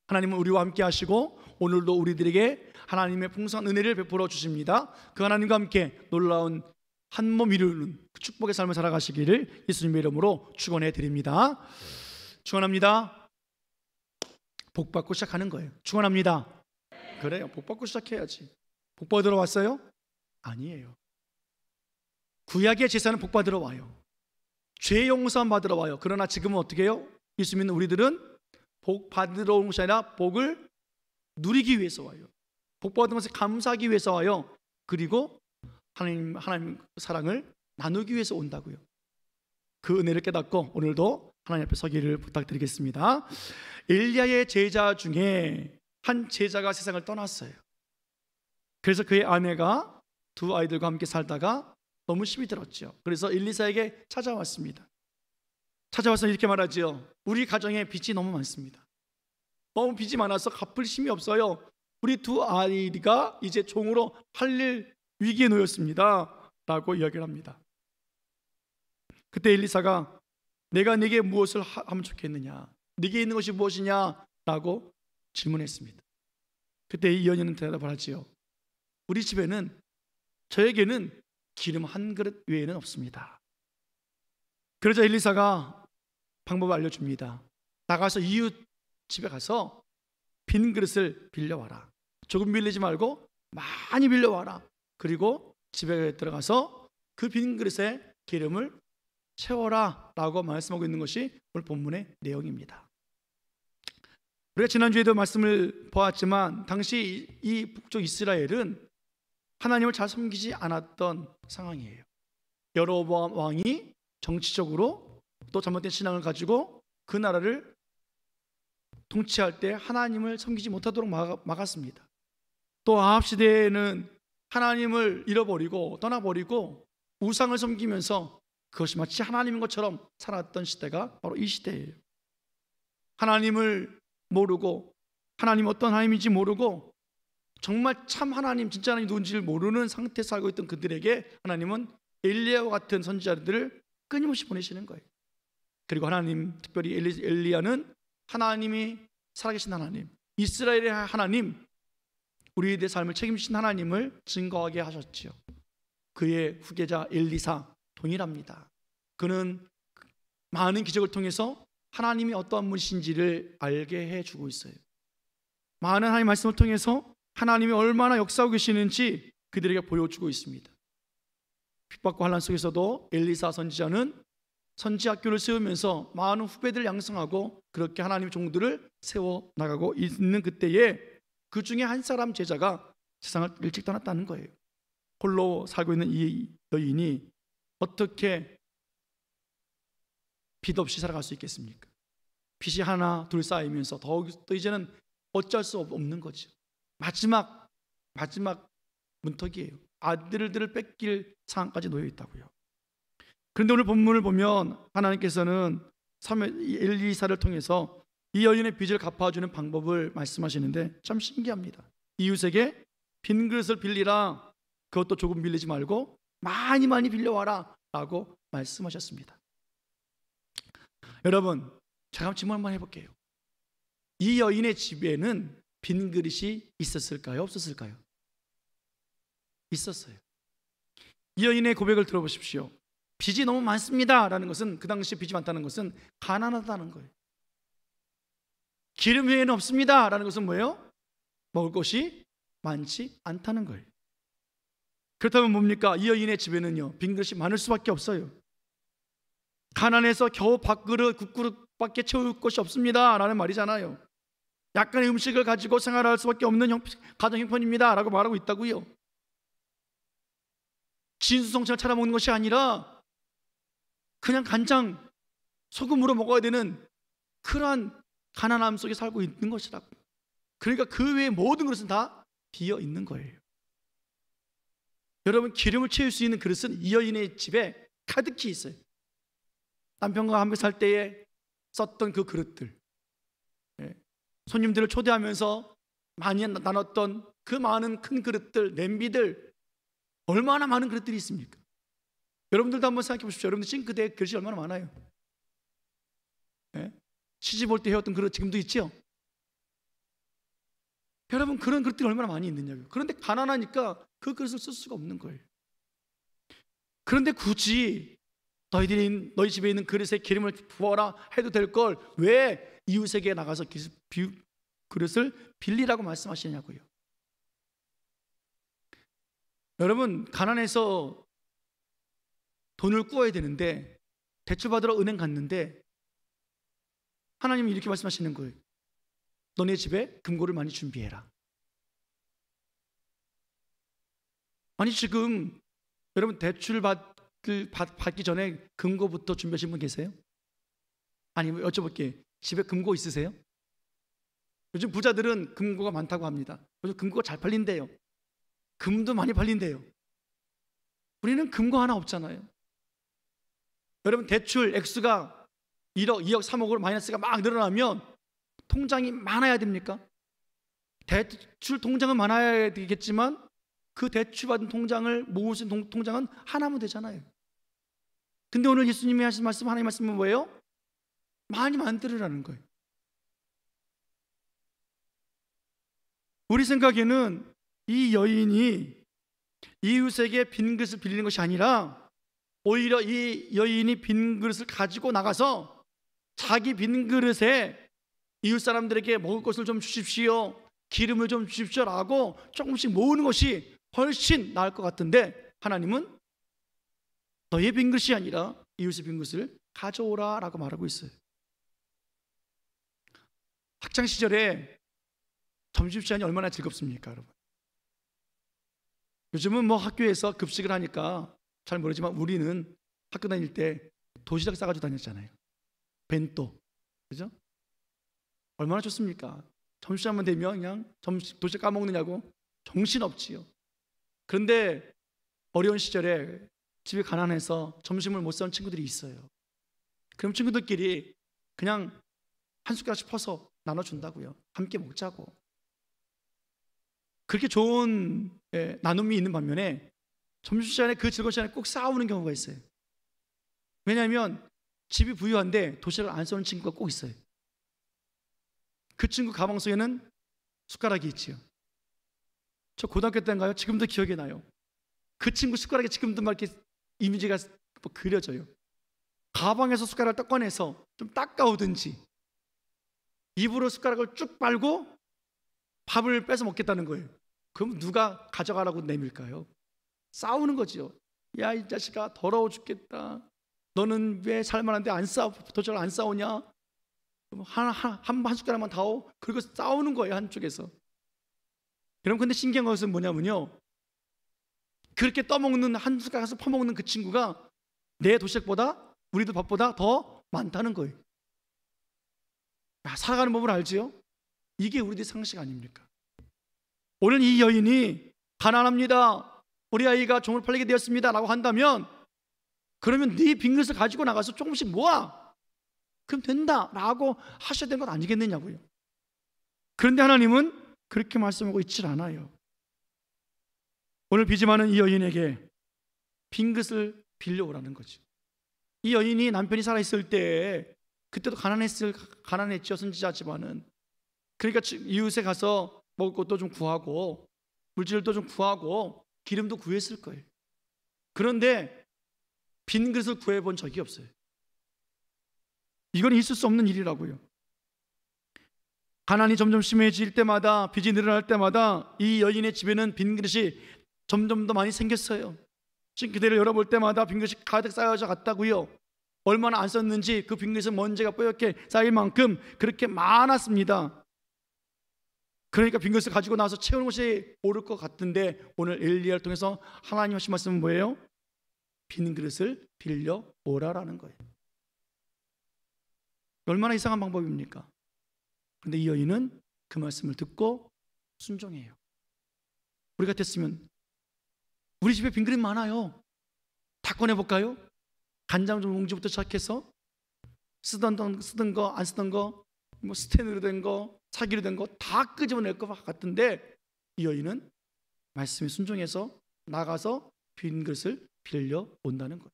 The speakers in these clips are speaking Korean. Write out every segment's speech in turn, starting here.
하나님은 우리와 함께 하시고 오늘도 우리들에게 하나님의 풍성한 은혜를 베풀어 주십니다. 그 하나님과 함께 놀라운 한몸 이루는 축복의 삶을 살아가시기를 예수님의 이름으로 축원해 드립니다. 축원합니다. 복 받고 시작하는 거예요. 축원합니다. 그래요. 복 받고 시작해야지. 복 받으러 왔어요? 아니에요. 구약의 제사는 복 받으러 와요. 죄 용서함 받으러 와요. 그러나 지금은 어떻게 해요? 예수 믿는 우리들은 복 받으러 온 것이 아니라 복을 누리기 위해서 와요. 복 받은 것에 감사하기 위해서 와요. 그리고 하나님 사랑을 나누기 위해서 온다고요. 그 은혜를 깨닫고 오늘도 하나님 앞에 서기를 부탁드리겠습니다. 엘리야의 제자 중에 한 제자가 세상을 떠났어요. 그래서 그의 아내가 두 아이들과 함께 살다가 너무 힘이 들었죠. 그래서 엘리사에게 찾아왔습니다. 찾아와서 이렇게 말하지요. 우리 가정에 빚이 너무 많습니다. 너무 빚이 많아서 갚을 힘이 없어요. 우리 두 아이가 이제 종으로 팔릴 위기에 놓였습니다 라고 이야기를 합니다. 그때 엘리사가 내가 네게 무엇을 하면 좋겠느냐, 네게 있는 것이 무엇이냐 라고 질문했습니다. 그때 이 여인은 대답을 하지요. 우리 집에는, 저에게는 기름 한 그릇 외에는 없습니다. 그러자 엘리사가 방법을 알려줍니다. 나가서 이웃 집에 가서 빈 그릇을 빌려와라. 조금 빌리지 말고 많이 빌려와라. 그리고 집에 들어가서 그 빈 그릇에 기름을 채워라 라고 말씀하고 있는 것이 오늘 본문의 내용입니다. 우리가 지난주에도 말씀을 보았지만 당시 이 북쪽 이스라엘은 하나님을 잘 섬기지 않았던 상황이에요. 여로보암 왕이 정치적으로 또 잘못된 신앙을 가지고 그 나라를 통치할 때 하나님을 섬기지 못하도록 막았습니다. 또 아합 시대에는 하나님을 잃어버리고 떠나버리고 우상을 섬기면서 그것이 마치 하나님인 것처럼 살았던 시대가 바로 이 시대예요. 하나님을 모르고, 하나님 어떤 하나님인지 모르고, 정말 참 하나님, 진짜 하나님 누군지를 모르는 상태에서 살고 있던 그들에게 하나님은 엘리야와 같은 선지자들을 끊임없이 보내시는 거예요. 그리고 하나님, 특별히 엘리야는 하나님이 살아계신 하나님, 이스라엘의 하나님, 우리들의 삶을 책임지신 하나님을 증거하게 하셨지요. 그의 후계자 엘리사 동일합니다. 그는 많은 기적을 통해서 하나님이 어떠한 분이신지를 알게 해주고 있어요. 많은 하나님의 말씀을 통해서 하나님이 얼마나 역사하고 계시는지 그들에게 보여주고 있습니다. 핍박과 환난 속에서도 엘리사 선지자는 선지학교를 세우면서 많은 후배들을 양성하고 그렇게 하나님의 종들을 세워나가고 있는 그때에 그 중에 한 사람 제자가 세상을 일찍 떠났다는 거예요. 홀로 살고 있는 이 여인이 어떻게 빚 없이 살아갈 수 있겠습니까? 빚이 하나 둘 쌓이면서 또 이제는 어쩔 수 없는 거죠. 마지막 문턱이에요. 아들들을 뺏길 상황까지 놓여 있다고요. 그런데 오늘 본문을 보면 하나님께서는 엘리사를 통해서 이 여인의 빚을 갚아주는 방법을 말씀하시는데 참 신기합니다. 이웃에게 빈 그릇을 빌리라. 그것도 조금 빌리지 말고 많이 빌려와라 라고 말씀하셨습니다. 여러분, 제가 질문 한번 해볼게요. 이 여인의 집에는 빈 그릇이 있었을까요? 없었을까요? 있었어요. 이 여인의 고백을 들어보십시오. 빚이 너무 많습니다 라는 것은, 그 당시에 빚이 많다는 것은 가난하다는 거예요. 기름 외에는 없습니다 라는 것은 뭐예요? 먹을 것이 많지 않다는 거예요. 그렇다면 뭡니까? 이 여인의 집에는요, 빈 그릇이 많을 수밖에 없어요. 가난해서 겨우 밥그릇, 국그릇밖에 채울 것이 없습니다 라는 말이잖아요. 약간의 음식을 가지고 생활할 수밖에 없는 가정 형편입니다 라고 말하고 있다고요. 진수성찬을 차려 먹는 것이 아니라 그냥 간장, 소금으로 먹어야 되는 그러한 가난함 속에 살고 있는 것이라고. 그러니까 그 외의 모든 그릇은 다 비어 있는 거예요. 여러분, 기름을 채울 수 있는 그릇은 이 여인의 집에 가득히 있어요. 남편과 함께 살 때에 썼던 그 그릇들, 손님들을 초대하면서 많이 나눴던 그 많은 큰 그릇들, 냄비들, 얼마나 많은 그릇들이 있습니까? 여러분들도 한번 생각해 보십시오. 여러분들 싱크대에 그릇이 얼마나 많아요. 시집 올 때 해왔던 그릇 지금도 있죠? 여러분, 그런 그릇들이 얼마나 많이 있느냐고요. 그런데 가난하니까 그 그릇을 쓸 수가 없는 거예요. 그런데 굳이 너희 집에 있는 그릇에 기름을 부어라 해도 될 걸 왜 이웃에게 나가서 그릇을 빌리라고 말씀하시냐고요. 여러분, 가난해서 돈을 구해야 되는데 대출받으러 은행 갔는데 하나님이 이렇게 말씀하시는 거예요. 너네 집에 금고를 많이 준비해라. 아니, 지금 여러분 대출 받기 전에 금고부터 준비하신 분 계세요? 아니, 여쭤볼게. 집에 금고 있으세요? 요즘 부자들은 금고가 많다고 합니다. 요즘 금고가 잘 팔린대요. 금도 많이 팔린대요. 우리는 금고 하나 없잖아요. 여러분, 대출 액수가 1억, 2억, 3억으로 마이너스가 막 늘어나면 통장이 많아야 됩니까? 대출 통장은 많아야 되겠지만 그 대출받은 통장을 모을 수 있는 통장은 하나면 되잖아요. 근데 오늘 예수님이 하신 말씀, 하나님 말씀은 뭐예요? 많이 만들으라는 거예요. 우리 생각에는 이 여인이 이웃에게 빈 그릇을 빌리는 것이 아니라 오히려 이 여인이 빈 그릇을 가지고 나가서 자기 빈 그릇에 이웃 사람들에게 먹을 것을 좀 주십시오, 기름을 좀 주십시오라고 조금씩 모으는 것이 훨씬 나을 것 같은데, 하나님은 너의 빈 그릇이 아니라 이웃의 빈 그릇을 가져오라 라고 말하고 있어요. 학창시절에 점심시간이 얼마나 즐겁습니까, 여러분? 요즘은 뭐 학교에서 급식을 하니까 잘 모르지만 우리는 학교 다닐 때 도시락 싸가지고 다녔잖아요. 벤또, 그죠? 얼마나 좋습니까? 점심시간만 되면 그냥 도시락 까먹느냐고 정신없지요. 그런데 어려운 시절에 집이 가난해서 점심을 못 사는 친구들이 있어요. 그럼 친구들끼리 그냥 한 숟가락씩 퍼서 나눠준다고요. 함께 먹자고. 그렇게 좋은 나눔이 있는 반면에 점심시간에 그 즐거운 시간에 꼭 싸우는 경우가 있어요. 왜냐하면 집이 부유한데 도시락을 안 싸우는 친구가 꼭 있어요. 그 친구 가방 속에는 숟가락이 있지요. 저 고등학교 때인가요? 지금도 기억이 나요. 그 친구 숟가락에 지금도 막 이렇게 이미지가 그려져요. 가방에서 숟가락을 딱 꺼내서 좀 닦아오든지 입으로 숟가락을 쭉 빨고 밥을 뺏어 먹겠다는 거예요. 그럼 누가 가져가라고 내밀까요? 싸우는 거지요. 야, 이 자식아, 더러워 죽겠다. 너는 왜 살만한데 도시락을 안 싸우냐? 한 숟가락만 다오. 그리고 싸우는 거예요, 한쪽에서. 여러분, 근데 신기한 것은 뭐냐면요, 그렇게 떠먹는, 한 숟가락에서 퍼먹는 그 친구가 내 도시락보다, 우리도 밥보다 더 많다는 거예요. 야, 살아가는 법을 알지요? 이게 우리들의 상식 아닙니까? 오늘 이 여인이 가난합니다, 우리 아이가 종을 팔리게 되었습니다 라고 한다면, 그러면 네 빈그릇을 가지고 나가서 조금씩 모아, 그럼 된다 라고 하셔야 되는 것 아니겠느냐고요. 그런데 하나님은 그렇게 말씀하고 있질 않아요. 오늘 빚이 많은 이 여인에게 빈그릇을 빌려오라는 거지. 이 여인이 남편이 살아있을 때 그때도 가난했죠, 선지자지만은. 그러니까 이웃에 가서 먹을 것도 좀 구하고 물질도 좀 구하고 기름도 구했을 거예요. 그런데 빈 그릇을 구해본 적이 없어요. 이건 있을 수 없는 일이라고요. 가난이 점점 심해질 때마다, 빚이 늘어날 때마다 이 여인의 집에는 빈 그릇이 점점 더 많이 생겼어요. 싱크대를 열어볼 때마다 빈 그릇이 가득 쌓여져 갔다고요. 얼마나 안 썼는지 그 빈 그릇은 먼지가 뽀얗게 쌓일 만큼 그렇게 많았습니다. 그러니까 빈 그릇을 가지고 나와서 채우는 것이 옳을 것 같은데, 오늘 엘리야를 통해서 하나님 하신 말씀은 뭐예요? 빈 그릇을 빌려 오라라는 거예요. 얼마나 이상한 방법입니까? 그런데 이 여인은 그 말씀을 듣고 순종해요. 우리 같았으면 우리 집에 빈 그릇 많아요, 다 꺼내볼까요? 간장 좀 봉지부터 시작해서 쓰던 거, 안 쓰던 거, 뭐 스텐으로 된 거, 사기로 된 거 다 끄집어낼 것 같은데, 이 여인은 말씀에 순종해서 나가서 빈 그릇을 빌려 온다는 거예요.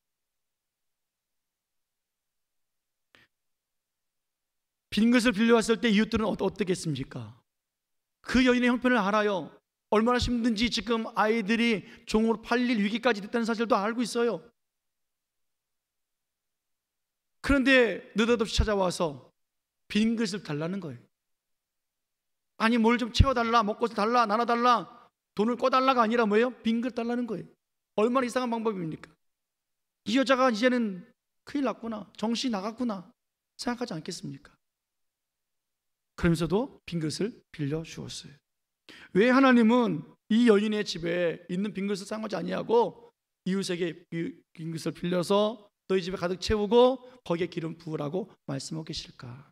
빈 그릇을 빌려왔을 때 이웃들은 어떻겠습니까? 그 여인의 형편을 알아요. 얼마나 힘든지 지금 아이들이 종으로 팔릴 위기까지 됐다는 사실도 알고 있어요. 그런데 느닷없이 찾아와서 빈 그릇을 달라는 거예요. 아니 뭘 좀 채워달라, 먹고 달라, 나눠달라, 돈을 꺼달라가 아니라 뭐예요? 빈 그릇 달라는 거예요. 얼마나 이상한 방법입니까? 이 여자가 이제는 큰일 났구나, 정신이 나갔구나 생각하지 않겠습니까? 그러면서도 빈 그릇을 빌려주었어요. 왜 하나님은 이 여인의 집에 있는 빈 그릇을 사용하지 아니하고 이웃에게 빈 그릇을 빌려서 너희 집에 가득 채우고 거기에 기름 부으라고 말씀하고 계실까?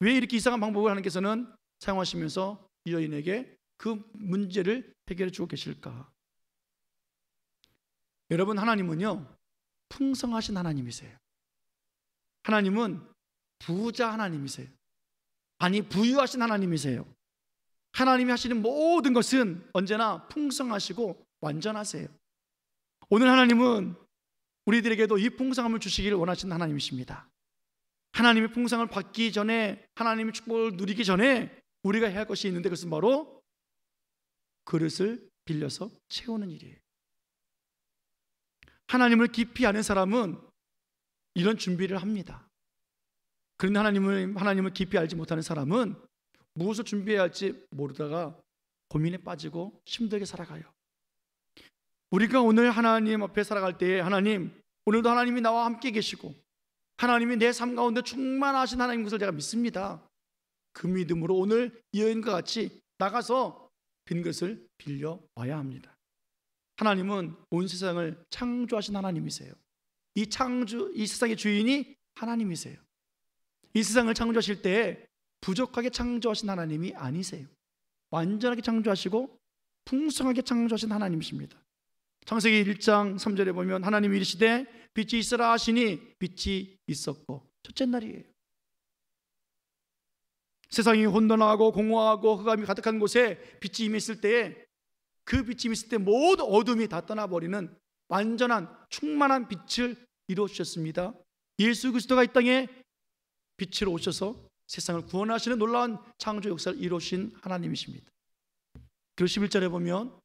왜 이렇게 이상한 방법을 하나님께서는 사용하시면서 이 여인에게 그 문제를 해결해 주고 계실까? 여러분, 하나님은요 풍성하신 하나님이세요. 하나님은 부자 하나님이세요. 아니 부유하신 하나님이세요. 하나님이 하시는 모든 것은 언제나 풍성하시고 완전하세요. 오늘 하나님은 우리들에게도 이 풍성함을 주시기를 원하시는 하나님이십니다. 하나님의 풍성을 받기 전에, 하나님의 축복을 누리기 전에 우리가 해야 할 것이 있는데, 그것은 바로 그릇을 빌려서 채우는 일이에요. 하나님을 깊이 아는 사람은 이런 준비를 합니다. 그런데 하나님을 깊이 알지 못하는 사람은 무엇을 준비해야 할지 모르다가 고민에 빠지고 힘들게 살아가요. 우리가 오늘 하나님 앞에 살아갈 때에, 하나님, 오늘도 하나님이 나와 함께 계시고 하나님이 내 삶 가운데 충만하신 하나님 것을 제가 믿습니다. 그 믿음으로 오늘 이 여인과 같이 나가서 빈 것을 빌려와야 합니다. 하나님은 온 세상을 창조하신 하나님이세요. 이 세상의 주인이 하나님이세요. 이 세상을 창조하실 때에 부족하게 창조하신 하나님이 아니세요. 완전하게 창조하시고 풍성하게 창조하신 하나님이십니다. 창세기 1장 3절에 보면 하나님이 이르시되 빛이 있으라 하시니 빛이 있었고, 첫째 날이에요. 세상이 혼돈하고 공허하고 흑암이 가득한 곳에 빛이 임했을 때에, 그 빛이 임했을 때 모든 어둠이 다 떠나버리는 완전한 충만한 빛을 이루어 주셨습니다. 예수 그리스도가 이 땅에 빛으로 오셔서 세상을 구원하시는 놀라운 창조 역사를 이루신 하나님이십니다. 그리고 11절에 보면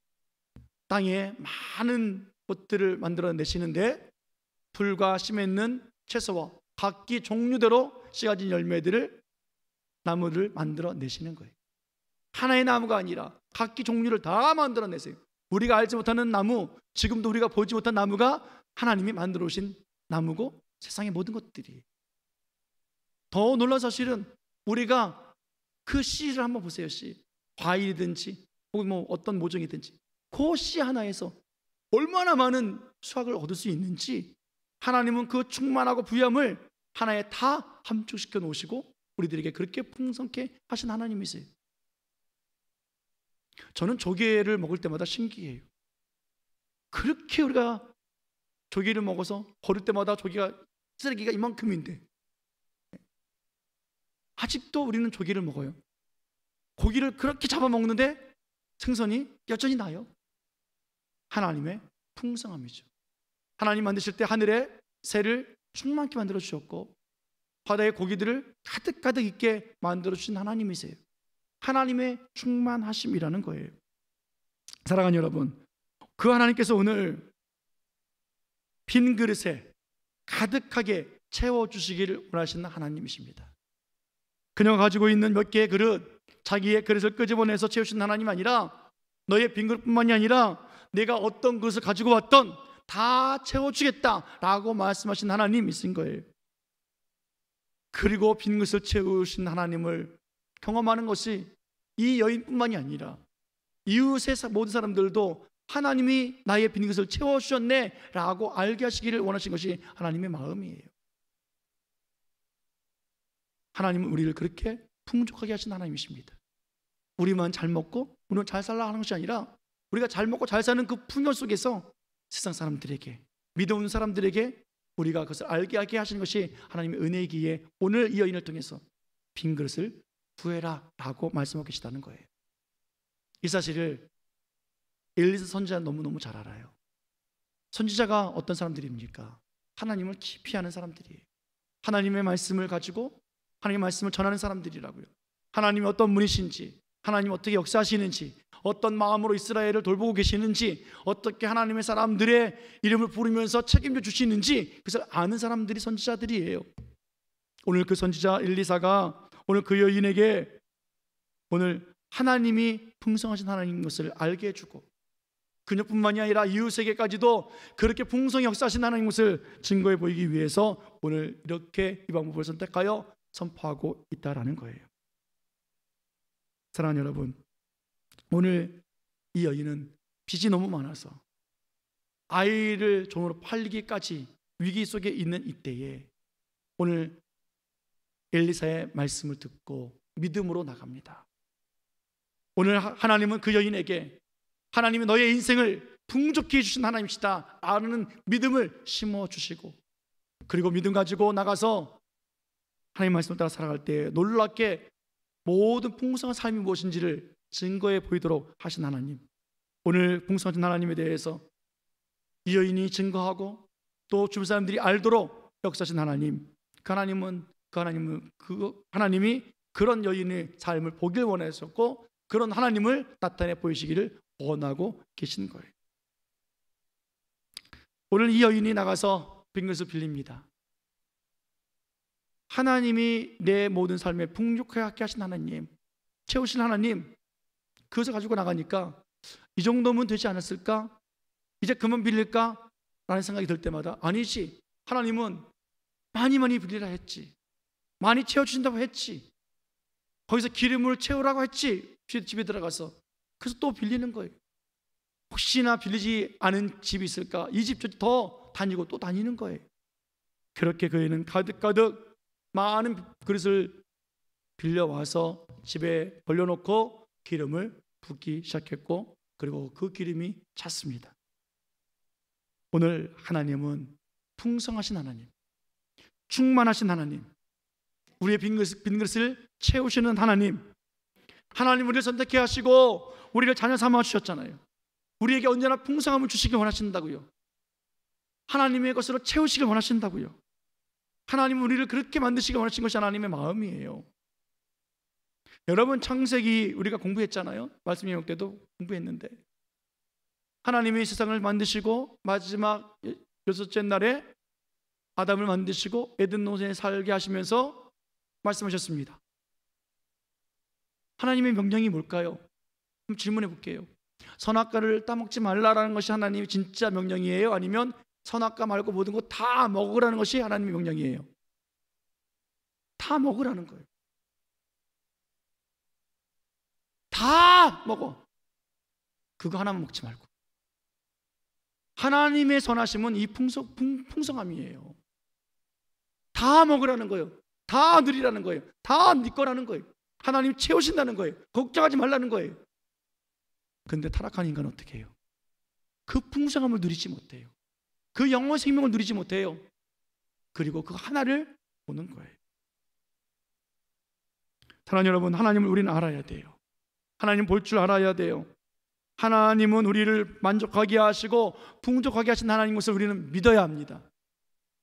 땅에 많은 것들을 만들어내시는데 풀과 심에 있는 채소와 각기 종류대로 씨가 진 열매들을, 나무를 만들어내시는 거예요. 하나의 나무가 아니라 각기 종류를 다 만들어내세요. 우리가 알지 못하는 나무, 지금도 우리가 보지 못한 나무가 하나님이 만들어 오신 나무고 세상의 모든 것들이. 더 놀라운 사실은 우리가 그 씨를 한번 보세요. 씨, 과일이든지 혹은 뭐 어떤 모종이든지 그 씨 하나에서 얼마나 많은 수확을 얻을 수 있는지 하나님은 그 충만하고 부유함을 하나에 다 함축시켜 놓으시고 우리들에게 그렇게 풍성케 하신 하나님이세요. 저는 조개를 먹을 때마다 신기해요. 그렇게 우리가 조개를 먹어서 버릴 때마다 조개가, 쓰레기가 이만큼인데 아직도 우리는 조개를 먹어요. 고기를 그렇게 잡아먹는데 생선이 여전히 나요. 하나님의 풍성함이죠. 하나님 만드실 때 하늘에 새를 충만케 만들어 주셨고 바다의 고기들을 가득가득 있게 만들어 주신 하나님이세요. 하나님의 충만하심이라는 거예요. 사랑하는 여러분, 그 하나님께서 오늘 빈 그릇에 가득하게 채워주시기를 원하시는 하나님이십니다. 그녀가 가지고 있는 몇 개의 그릇, 자기의 그릇을 끄집어내서 채우신 하나님이 아니라 너의 빈 그릇뿐만이 아니라 내가 어떤 그릇을 가지고 왔던 다 채워주겠다라고 말씀하신 하나님이신 거예요. 그리고 빈 그릇을 채우신 하나님을 경험하는 것이 이 여인뿐만이 아니라 이웃의 모든 사람들도 하나님이 나의 빈 그릇을 채워주셨네 라고 알게 하시기를 원하신 것이 하나님의 마음이에요. 하나님은 우리를 그렇게 풍족하게 하신 하나님이십니다. 우리만 잘 먹고 우리만 잘 살라 하는 것이 아니라 우리가 잘 먹고 잘 사는 그 풍요 속에서 세상 사람들에게, 믿어온 사람들에게 우리가 그것을 알게 하게 하시는 것이 하나님의 은혜이기에 오늘 이 여인을 통해서 빈 그릇을 구해라 라고 말씀하고 계시다는 거예요. 이 사실을 엘리사 선지자는 너무너무 잘 알아요. 선지자가 어떤 사람들입니까? 하나님을 깊이 아는 사람들이에요. 하나님의 말씀을 가지고 하나님의 말씀을 전하는 사람들이라고요. 하나님이 어떤 분이신지, 하나님 어떻게 역사하시는지, 어떤 마음으로 이스라엘을 돌보고 계시는지, 어떻게 하나님의 사람들의 이름을 부르면서 책임져 주시는지, 그것을 아는 사람들이 선지자들이에요. 오늘 그 선지자 엘리사가 오늘 그 여인에게 오늘 하나님이 풍성하신 하나님인 것을 알게 해주고, 그녀뿐만이 아니라 이웃에게까지도 그렇게 풍성히 역사하신 하나님인 것을 증거해 보이기 위해서 오늘 이렇게 이 방법을 선택하여 선포하고 있다라는 거예요. 사랑하는 여러분, 오늘 이 여인은 빚이 너무 많아서 아이를 종으로 팔리기까지 위기 속에 있는 이때에 오늘 엘리사의 말씀을 듣고 믿음으로 나갑니다. 오늘 하나님은 그 여인에게 하나님이 너의 인생을 풍족히 해주신 하나님이시다 아는 믿음을 심어주시고, 그리고 믿음 가지고 나가서 하나님 말씀을 따라 살아갈 때 놀랍게 모든 풍성한 삶이 무엇인지를 증거해 보이도록 하신 하나님, 오늘 풍성하신 하나님에 대해서 이 여인이 증거하고 또 주변 사람들이 알도록 역사하신 하나님, 그 하나님이 그런 여인의 삶을 보길 원하셨고 그런 하나님을 나타내 보이시기를 원하고 계신 거예요. 오늘 이 여인이 나가서 빈 그릇을 빌립니다. 하나님이 내 모든 삶에 풍족하게 하신 하나님, 채우신 하나님, 그것을 가지고 나가니까 이 정도면 되지 않았을까? 이제 그만 빌릴까? 라는 생각이 들 때마다 아니지, 하나님은 많이 빌리라 했지, 많이 채워주신다고 했지, 거기서 기름을 채우라고 했지, 집에 들어가서. 그래서 또 빌리는 거예요. 혹시나 빌리지 않은 집이 있을까? 이 집 더 다니고 또 다니는 거예요. 그렇게 그이는 가득가득 많은 그릇을 빌려와서 집에 벌려놓고 기름을 붓기 시작했고, 그리고 그 기름이 찼습니다. 오늘 하나님은 풍성하신 하나님, 충만하신 하나님, 우리의 빈 그릇을 채우시는 하나님, 하나님 우리를 선택해 하시고 우리를 자녀 삼아 주셨잖아요. 우리에게 언제나 풍성함을 주시길 원하신다고요. 하나님의 것으로 채우시길 원하신다고요. 하나님은 우리를 그렇게 만드시길 원하신 것이 하나님의 마음이에요. 여러분, 창세기 우리가 공부했잖아요. 말씀 영역 때도 공부했는데, 하나님이 세상을 만드시고 마지막 여섯째 날에 아담을 만드시고 에덴 동산에 살게 하시면서 말씀하셨습니다. 하나님의 명령이 뭘까요? 한번 질문해 볼게요. 선악과를 따먹지 말라라는 것이 하나님의 진짜 명령이에요? 아니면 선악과 말고 모든 거 다 먹으라는 것이 하나님의 명령이에요? 다 먹으라는 거예요. 다 먹어. 그거 하나만 먹지 말고. 하나님의 선하심은 이 풍성함이에요. 다 먹으라는 거예요. 다 누리라는 거예요. 다 네 거라는 거예요. 하나님 채우신다는 거예요. 걱정하지 말라는 거예요. 그런데 타락한 인간은 어떻게 해요? 그 풍성함을 누리지 못해요. 그 영원 생명을 누리지 못해요. 그리고 그 하나를 보는 거예요. 사랑하는 여러분, 하나님을 우리는 알아야 돼요. 하나님 볼 줄 알아야 돼요. 하나님은 우리를 만족하게 하시고 풍족하게 하신 하나님 것을 우리는 믿어야 합니다.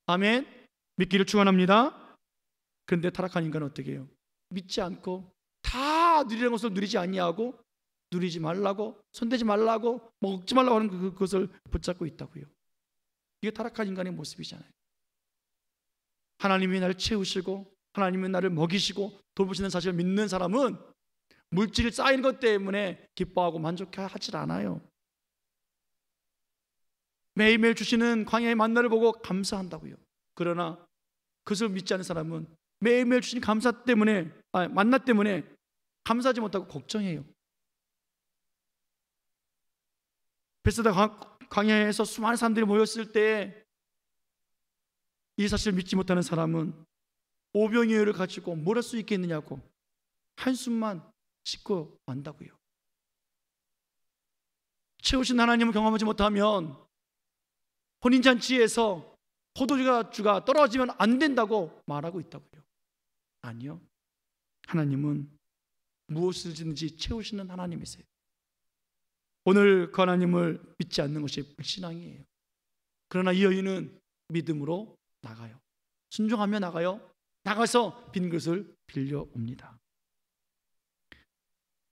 아멘. 믿기를 축원합니다. 그런데 타락한 인간은 어떻게 해요? 믿지 않고 다 누리는 것을 누리지 아니하고, 누리지 말라고, 손대지 말라고, 먹지 말라고 하는 그것을 붙잡고 있다고요. 이게 타락한 인간의 모습이잖아요. 하나님이 나를 채우시고 하나님이 나를 먹이시고 돌보시는 사실을 믿는 사람은 물질이 쌓이는 것 때문에 기뻐하고 만족하지 않아요. 매일매일 주시는 광야의 만나를 보고 감사한다고요. 그러나 그것을 믿지 않는 사람은 매일매일 주신 만나 때문에 감사하지 못하고 걱정해요. 베세다 광야에서 수많은 사람들이 모였을 때 이 사실을 믿지 못하는 사람은 오병이어를 가지고 뭘 할 수 있겠느냐고 한숨만 씻고 만다고요. 채우신 하나님을 경험하지 못하면 혼인잔치에서 포도주가 떨어지면 안 된다고 말하고 있다고요. 아니요, 하나님은 무엇이든지 채우시는 하나님이세요. 오늘 그 하나님을 믿지 않는 것이 불신앙이에요. 그러나 이 여인은 믿음으로 나가요. 순종하며 나가요. 나가서 빈 그릇을 빌려옵니다.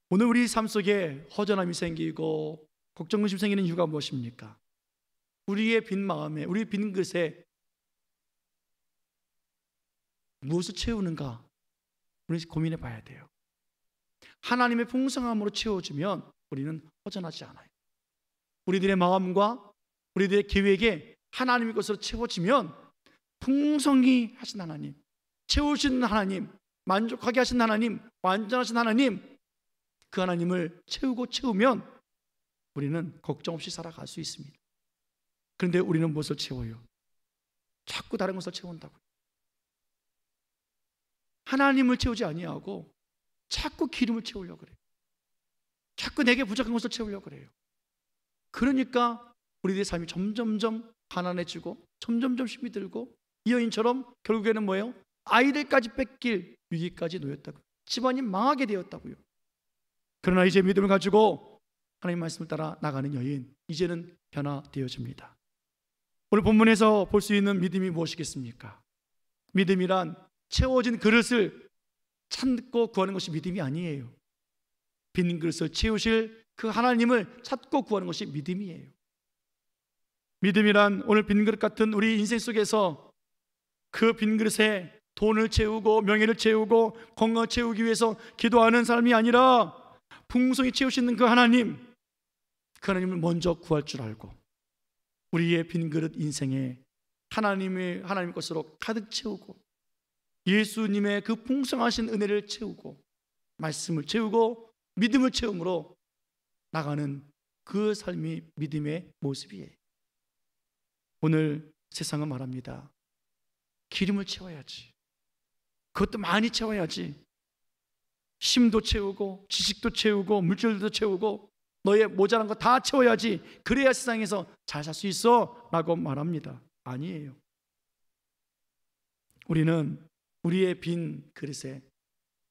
오늘 우리 삶 속에 허전함이 생기고 걱정, 근심 생기는 이유가 무엇입니까? 우리의 빈 마음에, 우리 빈 그릇에 무엇을 채우는가 우리 고민해 봐야 돼요. 하나님의 풍성함으로 채워주면 우리는 허전하지 않아요. 우리들의 마음과 우리들의 계획에 하나님의 것으로 채워지면 풍성히 하신 하나님, 채우시는 하나님, 만족하게 하신 하나님, 완전하신 하나님, 그 하나님을 채우면 우리는 걱정 없이 살아갈 수 있습니다. 그런데 우리는 무엇을 채워요? 자꾸 다른 것을 채운다고요. 하나님을 채우지 아니하고 자꾸 기름을 채우려고 그래요. 자꾸 내게 부족한 것을 채우려고 그래요. 그러니까 우리들의 삶이 점점점 가난해지고 점점점 힘이 들고 이 여인처럼 결국에는 뭐예요? 아이들까지 뺏길 위기까지 놓였다고요. 집안이 망하게 되었다고요. 그러나 이제 믿음을 가지고 하나님 말씀을 따라 나가는 여인, 이제는 변화되어집니다. 오늘 본문에서 볼 수 있는 믿음이 무엇이겠습니까? 믿음이란 채워진 그릇을 찾고 구하는 것이 믿음이 아니에요. 빈 그릇을 채우실 그 하나님을 찾고 구하는 것이 믿음이에요. 믿음이란 오늘 빈 그릇 같은 우리 인생 속에서 그 빈 그릇에 돈을 채우고 명예를 채우고 건강을 채우기 위해서 기도하는 삶이 아니라 풍성히 채우시는 그 하나님, 그 하나님을 먼저 구할 줄 알고 우리의 빈 그릇 인생에 하나님 것으로 가득 채우고 예수님의 그 풍성하신 은혜를 채우고 말씀을 채우고 믿음을 채움으로 나가는 그 삶이 믿음의 모습이에요. 오늘 세상은 말합니다. 기름을 채워야지. 그것도 많이 채워야지. 힘도 채우고 지식도 채우고 물질도 채우고 너의 모자란 거 다 채워야지. 그래야 세상에서 잘 살 수 있어 라고 말합니다. 아니에요. 우리는 우리의 빈 그릇에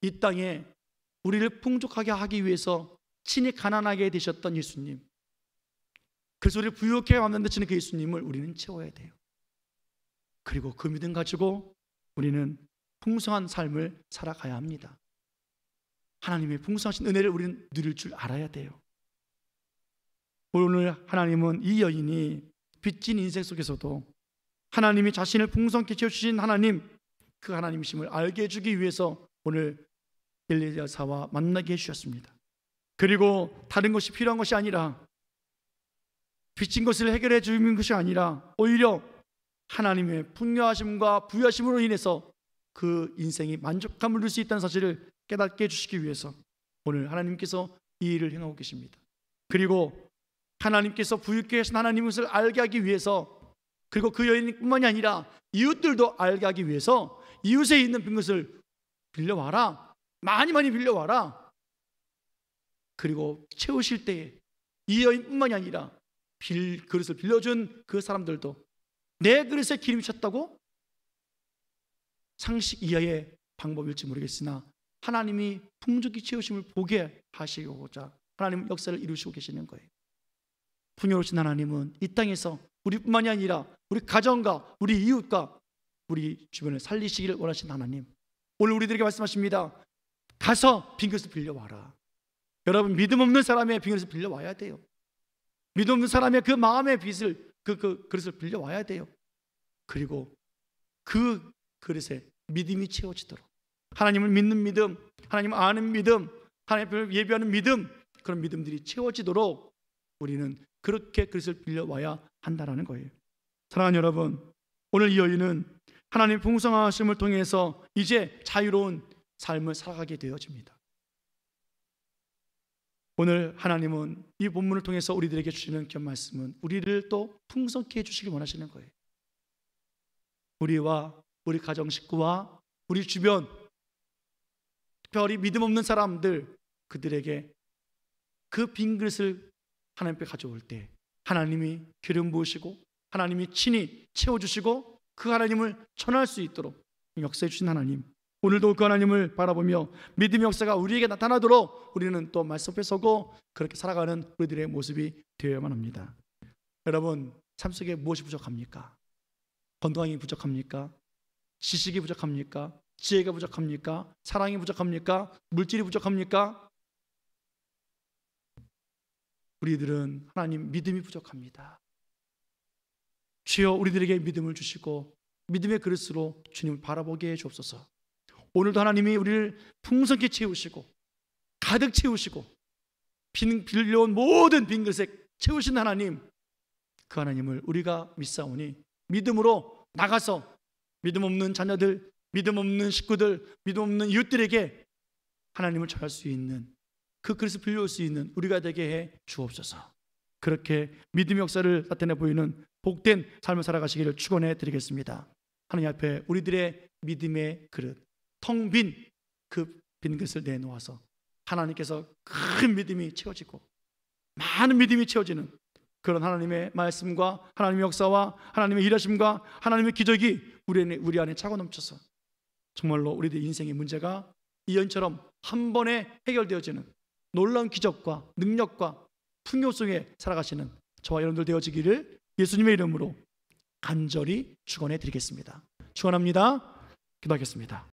이 땅에 우리를 풍족하게 하기 위해서 친히 가난하게 되셨던 예수님, 그래서 우리를 부유하게 만드시는 그 예수님을 우리는 채워야 돼요. 그리고 그 믿음 가지고 우리는 풍성한 삶을 살아가야 합니다. 하나님의 풍성하신 은혜를 우리는 누릴 줄 알아야 돼요. 오늘 하나님은 이 여인이 빚진 인생 속에서도 하나님이 자신을 풍성케 채워주신 하나님, 그 하나님이심을 알게 해주기 위해서 오늘 엘리야사와 만나게 해주셨습니다. 그리고 다른 것이 필요한 것이 아니라, 빚진 것을 해결해 주는 것이 아니라 오히려 하나님의 풍요하심과 부유하심으로 인해서 그 인생이 만족감을 누릴 수 있다는 사실을 깨닫게 해주시기 위해서 오늘 하나님께서 이 일을 행하고 계십니다. 그리고 하나님께서 부유케 하신 하나님의 것을 알게 하기 위해서, 그리고 그 여인뿐만이 아니라 이웃들도 알게 하기 위해서 이웃에 있는 빈 것을 빌려와라, 많이 빌려와라. 그리고 채우실 때에 이 여인뿐만이 아니라 그릇을 빌려준 그 사람들도 내 그릇에 기름이 찼다고? 상식 이하의 방법일지 모르겠으나 하나님이 풍족히 채우심을 보게 하시고자 하나님 역사를 이루시고 계시는 거예요. 풍요로우신 하나님은 이 땅에서 우리뿐만이 아니라 우리 가정과 우리 이웃과 우리 주변을 살리시기를 원하신 하나님, 오늘 우리들에게 말씀하십니다. 가서 빈 그릇을 빌려와라. 여러분, 믿음 없는 사람의 빈 그릇을 빌려와야 돼요. 믿음 없는 사람의 그 마음의 빚을, 그 그릇을 빌려와야 돼요. 그리고 그 그릇에 믿음이 채워지도록, 하나님을 믿는 믿음, 하나님을 아는 믿음, 하나님을 예배하는 믿음, 그런 믿음들이 채워지도록 우리는 그렇게 그릇을 빌려와야 한다는 거예요. 사랑하는 여러분, 오늘 이 여인은 하나님의 풍성하심을 통해서 이제 자유로운 삶을 살아가게 되어집니다. 오늘 하나님은 이 본문을 통해서 우리들에게 주시는 그 말씀은 우리를 또 풍성케 해주시길 원하시는 거예요. 우리와 우리 가정 식구와 우리 주변, 특별히 믿음 없는 사람들, 그들에게 그 빈 그릇을 하나님께 가져올 때 하나님이 기름 부으시고 하나님이 친히 채워주시고 그 하나님을 전할 수 있도록 역사해 주신 하나님, 오늘도 그 하나님을 바라보며 믿음의 역사가 우리에게 나타나도록 우리는 또 말씀 앞에 서고 그렇게 살아가는 우리들의 모습이 되어야만 합니다. 여러분, 삶 속에 무엇이 부족합니까? 건강이 부족합니까? 지식이 부족합니까? 지혜가 부족합니까? 사랑이 부족합니까? 물질이 부족합니까? 우리들은 하나님 믿음이 부족합니다. 주여 우리들에게 믿음을 주시고 믿음의 그릇으로 주님을 바라보게 해 주옵소서. 오늘도 하나님이 우리를 풍성케 채우시고 가득 채우시고 빌려온 모든 빈 그릇에 채우신 하나님, 그 하나님을 우리가 믿사오니 믿음으로 나가서 믿음 없는 자녀들, 믿음 없는 식구들, 믿음 없는 이웃들에게 하나님을 전할 수 있는, 그 그릇을 빌려올 수 있는 우리가 되게 해 주옵소서. 그렇게 믿음의 역사를 나타내 보이는 복된 삶을 살아가시기를 축원해 드리겠습니다. 하나님 앞에 우리들의 믿음의 그릇, 텅 빈 그 빈 그릇을 내놓아서 하나님께서 큰 믿음이 채워지고 많은 믿음이 채워지는 그런 하나님의 말씀과 하나님의 역사와 하나님의 일하심과 하나님의 기적이 우리 안에 차고 넘쳐서 정말로 우리들의 인생의 문제가 이연처럼 한 번에 해결되어지는 놀라운 기적과 능력과 풍요 속에 살아가시는 저와 여러분들 되어지기를 예수님의 이름으로 간절히 축원해 드리겠습니다. 축원합니다. 기도하겠습니다.